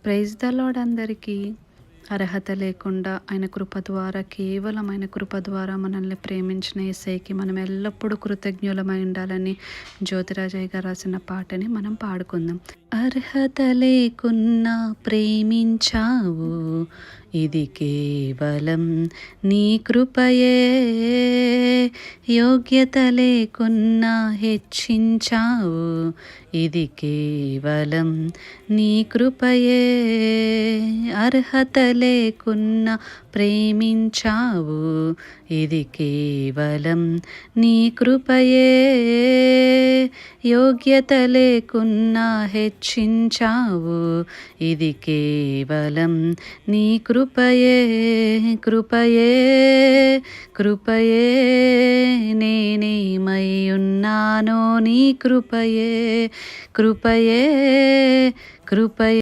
Praise the lord అందరికీ. అర్హత లేకుండా ఆయన కృప ద్వారా, కేవలం ఆయన కృప ద్వారా మనల్ని ప్రేమించిన యేసయ్యకి మనం ఎల్లప్పుడూ కృతజ్ఞులమై ఉండాలని జ్యోతిరాజయ్య గారు రాసిన పాటని మనం పాడుకుందాం. అర్హత లేకున్నా ప్రేమించావు, ఇది కేవలం నీ కృపయే. యోగ్యత లేకున్నా హెచ్చించావు, ఇది కేవలం నీ కృపయే. అర్హత లేకున్నా ప్రేమించావు, ఇది కేవలం నీ కృపయే. యోగ్యత లేకున్నా హెచ్చించావు, ఇది కేవలం నీ కృపయే. కృపయే కృపయే నేనేమై ఉన్నానో నీ కృపయే. కృపయే కృపయే